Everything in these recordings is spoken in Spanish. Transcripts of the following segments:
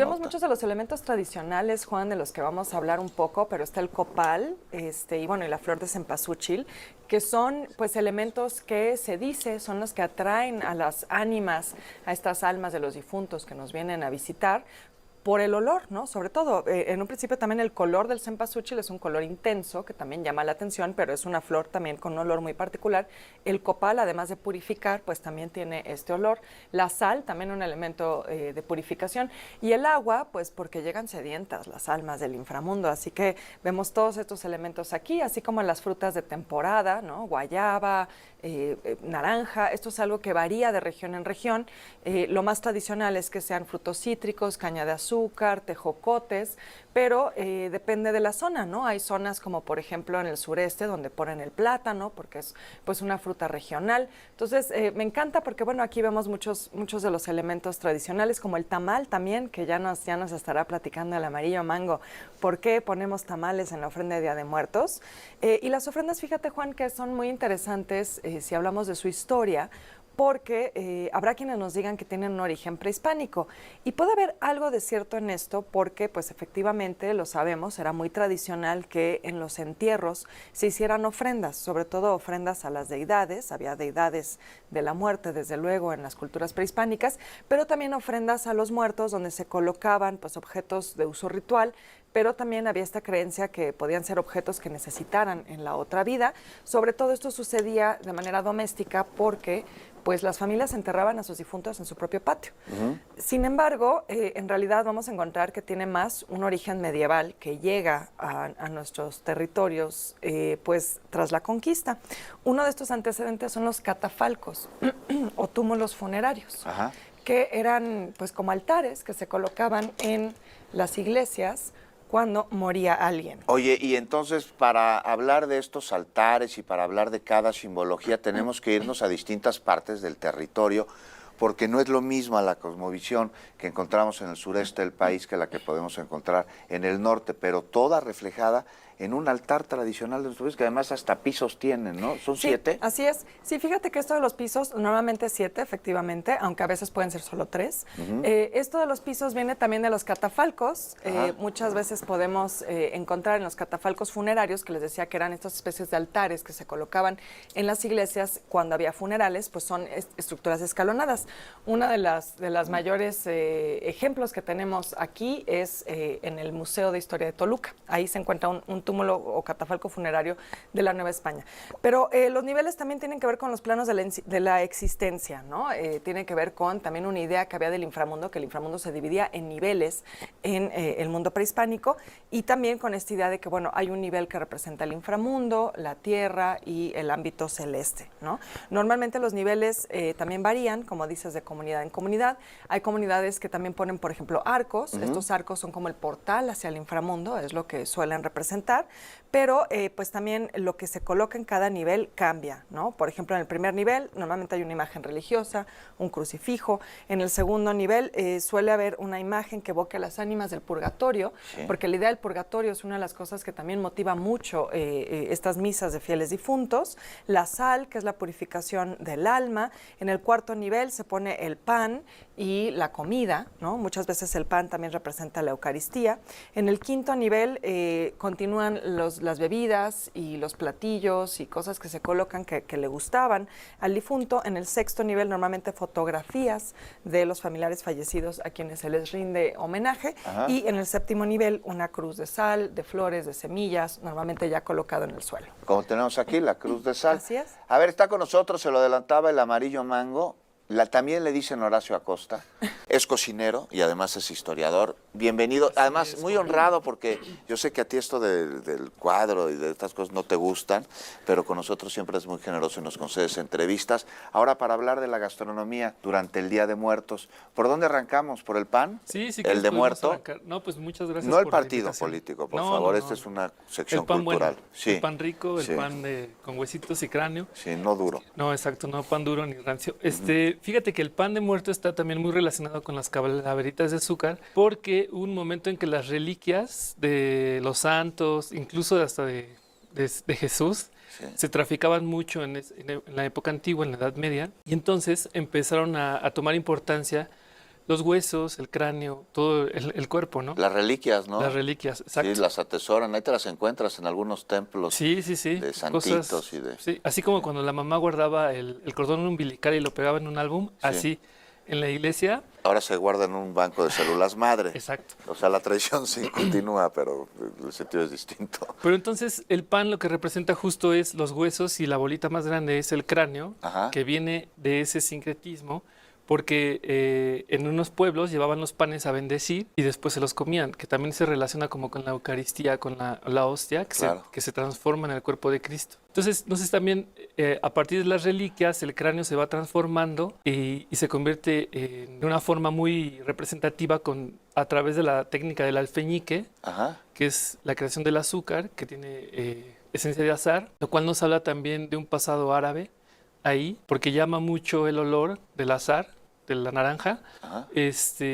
vemos nota. muchos de los elementos tradicionales, Juan, de los que vamos a hablar un poco, pero está el copal, y bueno, y la flor de cempasúchil, que son pues elementos que se dice son los que atraen a las ánimas, a estas almas de los difuntos que nos vienen a visitar, por el olor, ¿no? Sobre todo, en un principio también el color del cempasúchil es un color intenso que también llama la atención, pero es una flor también con un olor muy particular. El copal, además de purificar, pues también tiene este olor. La sal, también un elemento de purificación. Y el agua, pues porque llegan sedientas las almas del inframundo. Así que vemos todos estos elementos aquí, así como las frutas de temporada, ¿no? Guayaba, naranja. Esto es algo que varía de región en región. Lo más tradicional es que sean frutos cítricos, caña de azúcar, tejocotes, pero depende de la zona, ¿no? Hay zonas como por ejemplo en el sureste donde ponen el plátano porque es pues una fruta regional. Entonces me encanta porque bueno, aquí vemos muchos de los elementos tradicionales como el tamal también, que ya nos estará platicando el amarillo mango, por qué ponemos tamales en la ofrenda de Día de Muertos. Y las ofrendas, fíjate Juan, que son muy interesantes si hablamos de su historia, porque habrá quienes nos digan que tienen un origen prehispánico y puede haber algo de cierto en esto porque pues efectivamente lo sabemos, era muy tradicional que en los entierros se hicieran ofrendas, sobre todo ofrendas a las deidades, había deidades de la muerte desde luego en las culturas prehispánicas, pero también ofrendas a los muertos donde se colocaban pues objetos de uso ritual, pero también había esta creencia que podían ser objetos que necesitaran en la otra vida. Sobre todo esto sucedía de manera doméstica porque pues las familias enterraban a sus difuntos en su propio patio. Sin embargo, en realidad vamos a encontrar que tiene más un origen medieval que llega a nuestros territorios pues tras la conquista. Uno de estos antecedentes son los catafalcos o túmulos funerarios, que eran pues como altares que se colocaban en las iglesias cuando moría alguien. Oye, y entonces para hablar de estos altares y para hablar de cada simbología tenemos que irnos a distintas partes del territorio, porque no es lo mismo la cosmovisión que encontramos en el sureste del país que la que podemos encontrar en el norte, pero toda reflejada en un altar tradicional de nuestro país, que además hasta pisos tienen, ¿no? ¿Son 7? Así es. Sí, fíjate que esto de los pisos, normalmente 7, efectivamente, aunque a veces pueden ser solo 3. Esto de los pisos viene también de los catafalcos. Muchas veces podemos encontrar en los catafalcos funerarios, que les decía que eran estas especies de altares que se colocaban en las iglesias cuando había funerales, pues son estructuras escalonadas. Una de las mayores ejemplos que tenemos aquí es en el Museo de Historia de Toluca. Ahí se encuentra un túmulo o catafalco funerario de la Nueva España. Pero los niveles también tienen que ver con los planos de la existencia, ¿no? Tiene que ver con también una idea que había del inframundo, que el inframundo se dividía en niveles en el mundo prehispánico, y también con esta idea de que, bueno, hay un nivel que representa el inframundo, la tierra y el ámbito celeste, ¿no? Normalmente los niveles también varían, como dices, de comunidad en comunidad. Hay comunidades que también ponen, por ejemplo, arcos. Estos arcos son como el portal hacia el inframundo, es lo que suelen representar, pero pues también lo que se coloca en cada nivel cambia, ¿no? Por ejemplo, en el primer nivel normalmente hay una imagen religiosa, un crucifijo. En el segundo nivel suele haber una imagen que evoque a las ánimas del purgatorio, porque la idea del purgatorio es una de las cosas que también motiva mucho estas misas de fieles difuntos. La sal, que es la purificación del alma. En el cuarto nivel se pone el pan y la comida, ¿no? Muchas veces el pan también representa la Eucaristía. En el quinto nivel continúan las bebidas y los platillos y cosas que se colocan que le gustaban al difunto. En el sexto nivel normalmente fotografías de los familiares fallecidos a quienes se les rinde homenaje. Y en el séptimo nivel una cruz de sal, de flores, de semillas, normalmente ya colocado en el suelo. Como tenemos aquí, la cruz de sal. Así es. A ver, está con nosotros, se lo adelantaba, el amarillo mango. También le dicen Horacio Acosta, es cocinero y además es historiador. Bienvenido, además muy honrado porque yo sé que a ti esto del cuadro y de estas cosas no te gustan, pero con nosotros siempre es muy generoso y nos concedes entrevistas. Ahora para hablar de la gastronomía durante el Día de Muertos, ¿por dónde arrancamos? ¿Por el pan? Sí, ¿El de muerto? Arrancar. No, pues muchas gracias. No el por la partido invitación. político, por favor, esta es una sección cultural. Bueno, Sí. el pan rico, el pan con huesitos y cráneo. Sí, no duro. No, exacto, no pan duro ni rancio. Fíjate que el pan de muerto está también muy relacionado con las calaveritas de azúcar, porque hubo un momento en que las reliquias de los santos, incluso hasta de Jesús, se traficaban mucho en la época antigua, en la Edad Media, y entonces empezaron a tomar importancia los huesos, el cráneo, todo el cuerpo, ¿no? Las reliquias, ¿no? Las reliquias, exacto. Sí, las atesoran, ahí te las encuentras en algunos templos Sí, sí, sí. de santitos y de... Sí, así como cuando la mamá guardaba el cordón umbilical y lo pegaba en un álbum, así en la iglesia. Ahora se guarda en un banco de células madre. Exacto. O sea, la tradición sí continúa, pero el sentido es distinto. Pero entonces el pan lo que representa justo es los huesos y la bolita más grande es el cráneo, Ajá. que viene de ese sincretismo, porque en unos pueblos llevaban los panes a bendecir y después se los comían, que también se relaciona como con la Eucaristía, con la hostia, Claro. que se transforma en el cuerpo de Cristo. Entonces también a partir de las reliquias el cráneo se va transformando y se convierte en una forma muy representativa a través de la técnica del alfeñique, Ajá. que es la creación del azúcar, que tiene esencia de azar, lo cual nos habla también de un pasado árabe ahí, porque llama mucho el olor del azar, de la naranja, Ajá.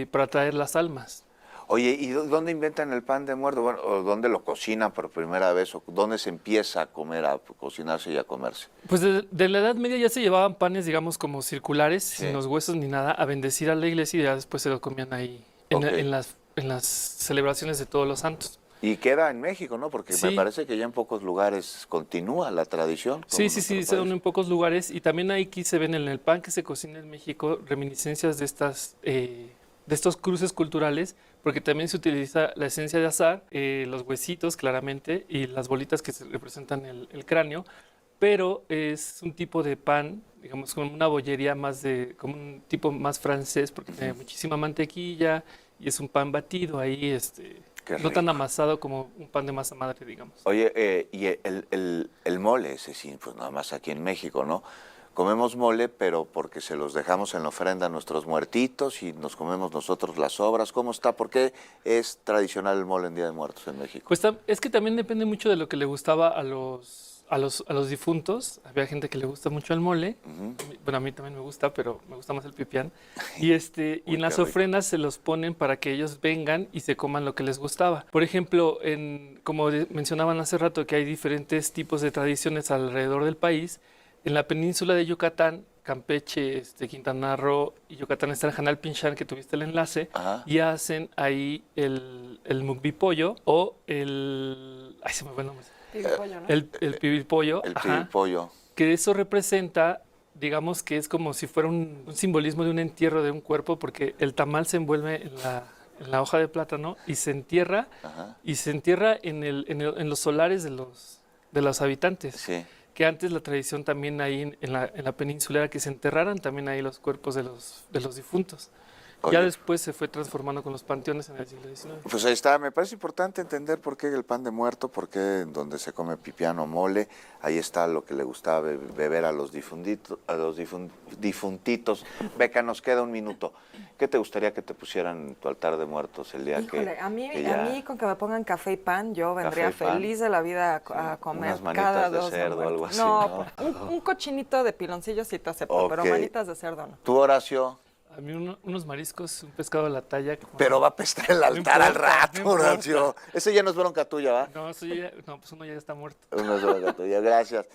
para atraer las almas. Oye, ¿y dónde inventan el pan de muerto? Bueno, ¿o dónde lo cocinan por primera vez? ¿O dónde se empieza a comer, a cocinarse y a comerse? Pues de la Edad Media ya se llevaban panes, digamos, como circulares, Sí. sin los huesos ni nada, a bendecir a la iglesia y ya después se lo comían ahí, Ok. en las celebraciones de todos los santos. Y queda en México, ¿no? Porque me Sí. parece que ya en pocos lugares continúa la tradición. como Sí, en sí, sí, nuestro se dan país. en pocos lugares y también aquí se ven en el pan que se cocina en México reminiscencias de estos cruces culturales, porque también se utiliza la esencia de azar, los huesitos claramente y las bolitas que representan el cráneo, pero es un tipo de pan, digamos, como una bollería como un tipo más francés, porque tiene muchísima mantequilla y es un pan batido ahí, Qué no tan rico. amasado como un pan de masa madre, digamos. Oye, y el mole, ese sí, pues nada más aquí en México, ¿no? Comemos mole, pero porque se los dejamos en la ofrenda a nuestros muertitos y nos comemos nosotros las sobras. ¿Cómo está? ¿Por qué es tradicional el mole en Día de Muertos en México? Pues es que también depende mucho de lo que le gustaba a los difuntos. Había gente que le gusta mucho el mole. Ujú. Bueno, a mí también me gusta, pero me gusta más el pipián. Y Uy, en las qué rico. ofrendas se los ponen para que ellos vengan y se coman lo que les gustaba. Por ejemplo, como mencionaban hace rato, que hay diferentes tipos de tradiciones alrededor del país. En la península de Yucatán, Campeche, Quintana Roo y Yucatán está el Janal Pinchán, que tuviste el enlace, Ajá. y hacen ahí el mukbipollo o ay, se me fue el nombre. Pibipollo, ¿no? El pibipollo, El ajá, pibipollo. que eso representa, digamos que es como si fuera un simbolismo de un entierro de un cuerpo, porque el tamal se envuelve en la hoja de plátano y se entierra, Ajá. en los solares de los habitantes. Sí. Que antes la tradición también ahí en la península era que se enterraran también ahí los cuerpos de los difuntos. Ya Oye. después se fue transformando con los panteones en el siglo XIX. Pues ahí está, me parece importante entender por qué el pan de muerto, por qué donde se come pipián o mole, ahí está lo que le gustaba beber a los difuntitos. Beca, nos queda un minuto. ¿Qué te gustaría que te pusieran en tu altar de muertos el día Híjole, a mí ya con que me pongan café y pan, yo vendría Café y pan. feliz de la vida a comer Unas manitas cada de 2 de cerdo, algo muertos. así, No, ¿no? un cochinito de piloncillo sí te acepto, pero Ok. manitas de cerdo no. ¿Tú, Horacio? A mí unos mariscos, un pescado a la talla. Pero va a pestar el altar al importa, rato, no importa. Horacio. Ese ya no es bronca tuya, ¿va? No, pues uno ya está muerto. No es bronca tuya, gracias.